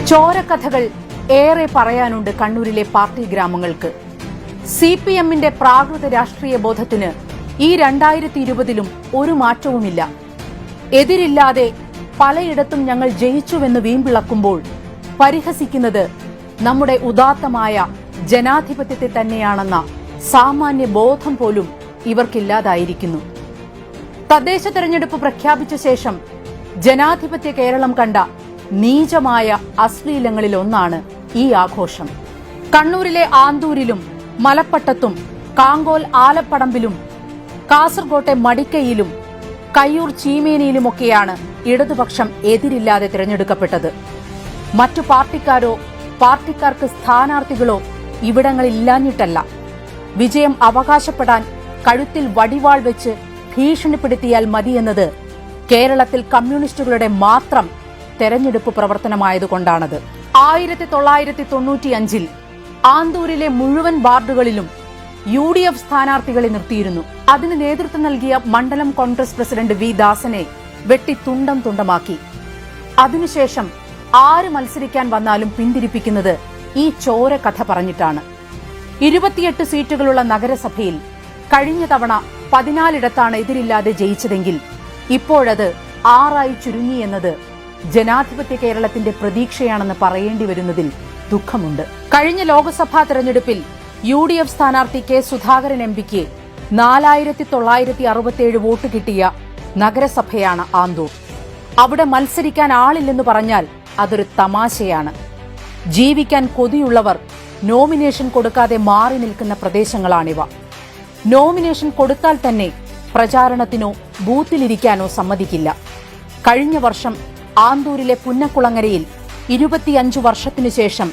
ചോരക്കഥകൾ ഏറെ പറയാനുണ്ട് കണ്ണൂരിലെ പാർട്ടി ഗ്രാമങ്ങൾക്ക്. CPMന്റെ പ്രാകൃത രാഷ്ട്രീയ ബോധത്തിന് ഈ 2020ലും ഒരു മാറ്റവുമില്ല. എതിരില്ലാതെ പലയിടത്തും ഞങ്ങൾ ജയിച്ചുവെന്ന് വീമ്പിളക്കുമ്പോൾ പരിഹസിക്കുന്നത് നമ്മുടെ ഉദാത്തമായ ജനാധിപത്യത്തെ തന്നെയാണെന്ന സാമാന്യ ബോധം പോലും ഇവർക്കില്ലാതായിരിക്കുന്നു. തദ്ദേശ തെരഞ്ഞെടുപ്പ് പ്രഖ്യാപിച്ച ശേഷം ജനാധിപത്യ കേരളം കണ്ട നീചമായ അശ്ലീലങ്ങളിലൊന്നാണ് ഈ ആഘോഷം. കണ്ണൂരിലെ ആന്തൂരിലും മലപ്പട്ടത്തും കാങ്കോൽ ആലപ്പടമ്പിലും കാസർകോട്ടെ മടിക്കയിലും കയ്യൂർ ചീമേനിയിലുമൊക്കെയാണ് ഇടതുപക്ഷം എതിരില്ലാതെ തിരഞ്ഞെടുക്കപ്പെട്ടത്. മറ്റു പാർട്ടിക്കാരോ പാർട്ടിക്കാർക്ക് സ്ഥാനാർത്ഥികളോ ഇവിടങ്ങളില്ലാഞ്ഞിട്ടല്ല. വിജയം അവകാശപ്പെടാൻ കഴുത്തിൽ വടിവാൾ വെച്ച് ഭീഷണിപ്പെടുത്തിയാൽ മതിയെന്നത് കേരളത്തിൽ കമ്മ്യൂണിസ്റ്റുകളുടെ മാത്രം തെരഞ്ഞെടുപ്പ് പ്രവർത്തനമായതുകൊണ്ടാണത്. 1995 ആന്തൂരിലെ മുഴുവൻ വാർഡുകളിലും UDF സ്ഥാനാർത്ഥികളെ നിർത്തിയിരുന്നു. അതിന് നേതൃത്വം നൽകിയ മണ്ഡലം കോൺഗ്രസ് പ്രസിഡന്റ് V. ദാസനെ വെട്ടി തുണ്ടം തുണ്ടമാക്കി. അതിനുശേഷം ആര് മത്സരിക്കാൻ വന്നാലും പിന്തിരിപ്പിക്കുന്നത് ഈ ചോര കഥ പറഞ്ഞിട്ടാണ്. 28 സീറ്റുകളുള്ള നഗരസഭയിൽ കഴിഞ്ഞ തവണ 14 എതിരില്ലാതെ ജയിച്ചതെങ്കിൽ ഇപ്പോഴത് 6 ചുരുങ്ങിയെന്നത് ജനാധിപത്യ കേരളത്തിന്റെ പ്രതീക്ഷയാണെന്ന് പറയേണ്ടി വരുന്നതിൽ ദുഃഖമുണ്ട്. കഴിഞ്ഞ ലോക്സഭാ തെരഞ്ഞെടുപ്പിൽ UDF സ്ഥാനാർത്ഥി K. സുധാകരൻ MPക്ക് 4967 വോട്ട് കിട്ടിയ നഗരസഭയാണ് ആന്തൂർ. അവിടെ മത്സരിക്കാൻ ആളില്ലെന്ന് പറഞ്ഞാൽ അതൊരു തമാശയാണ്. ജീവിക്കാൻ കൊതിയുള്ളവർ നോമിനേഷൻ കൊടുക്കാതെ മാറി നിൽക്കുന്ന പ്രദേശങ്ങളാണിവ. നോമിനേഷൻ കൊടുത്താൽ തന്നെ പ്രചാരണത്തിനോ ബൂത്തിലിരിക്കാനോ സമ്മതിക്കില്ല. കഴിഞ്ഞ വർഷം ആന്തൂരിലെ പുന്നക്കുളങ്ങരയിൽ 25 വർഷത്തിനു ശേഷം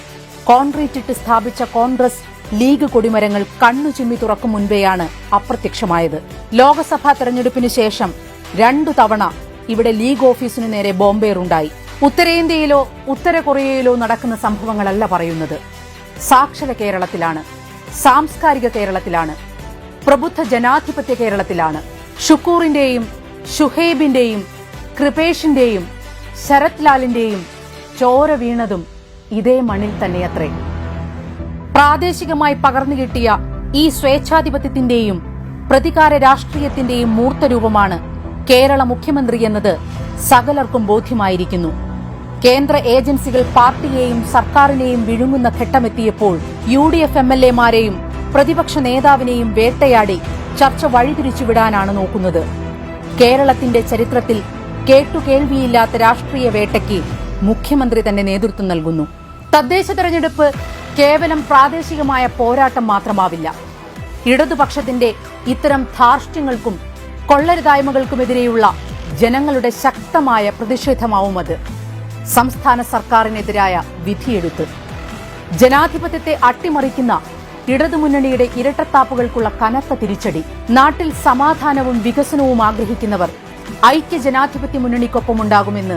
കോൺക്രീറ്റിട്ട് സ്ഥാപിച്ച കോൺഗ്രസ് ലീഗ് കൊടിമരങ്ങൾ കണ്ണുചിമ്മി തുറക്കും മുൻപേയാണ് അപ്രത്യക്ഷമായത്. ലോക്സഭാ തെരഞ്ഞെടുപ്പിന് ശേഷം 2 തവണ ഇവിടെ ലീഗ് ഓഫീസിനു നേരെ ബോംബേറുണ്ടായി. ഉത്തരേന്ത്യയിലോ ഉത്തര കൊറിയയിലോ നടക്കുന്ന സംഭവങ്ങളല്ല പറയുന്നത്. സാക്ഷര കേരളത്തിലാണ്, സാംസ്കാരിക കേരളത്തിലാണ്, പ്രബുദ്ധ ജനാധിപത്യ കേരളത്തിലാണ്. ഷുക്കൂറിന്റെയും ഷുഹൈബിന്റെയും കൃപേഷിന്റെയും ശരത് ലാലിന്റെയും ചോര വീണതും ഇതേ മണ്ണിൽ തന്നെയത്രേ. പ്രാദേശികമായി പകർന്നു കിട്ടിയ ഈ സ്വേച്ഛാധിപത്യത്തിന്റെയും പ്രതികാര രാഷ്ട്രീയത്തിന്റെയും മൂർത്തരൂപമാണ് കേരള മുഖ്യമന്ത്രി എന്നത് സകലർക്കും ബോധ്യമായിരിക്കുന്നു. കേന്ദ്ര ഏജൻസികൾ പാർട്ടിയെയും സർക്കാരിനെയും വിഴുങ്ങുന്ന ഘട്ടമെത്തിയപ്പോൾ UDF MLAമാരെയും പ്രതിപക്ഷ നേതാവിനെയും വേട്ടയാടി ചർച്ച വഴിതിരിച്ചുവിടാനാണ് നോക്കുന്നത്. കേരളത്തിന്റെ ചരിത്രത്തിൽ കേട്ടുകേൾവിയില്ലാത്ത രാഷ്ട്രീയ വേട്ടയ്ക്ക് മുഖ്യമന്ത്രി തന്നെ നേതൃത്വം നൽകുന്നു. തദ്ദേശ തെരഞ്ഞെടുപ്പ് കേവലം പ്രാദേശികമായ പോരാട്ടം മാത്രമാവില്ല. ഇടതുപക്ഷത്തിന്റെ ഇത്തരം ധാർഷ്ട്യങ്ങൾക്കും കൊള്ളരുതായ്മകൾക്കുമെതിരെയുള്ള ജനങ്ങളുടെ ശക്തമായ പ്രതിഷേധമാവും അത്. സംസ്ഥാന സർക്കാരിനെതിരായ വിധിയെടുത്ത് ജനാധിപത്യത്തെ അട്ടിമറിക്കുന്ന ഇടതുമുന്നണിയുടെ ഇരട്ടത്താപ്പുകൾക്കുള്ള കനത്ത തിരിച്ചടി. നാട്ടിൽ സമാധാനവും വികസനവും ആഗ്രഹിക്കുന്നവർ ഐക്യ ജനാധിപത്യ മുന്നണിക്കൊപ്പമുണ്ടാകുമെന്ന്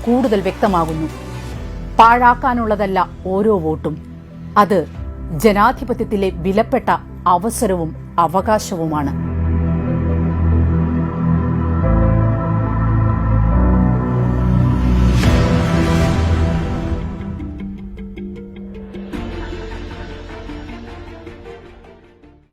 കൂടുതൽ വ്യക്തമാകുന്നു. പാഴാക്കാനുള്ളതല്ല ഓരോ വോട്ടും. അത് ജനാധിപത്യത്തിലെ വിലപ്പെട്ട അവസരവും അവകാശവുമാണ്.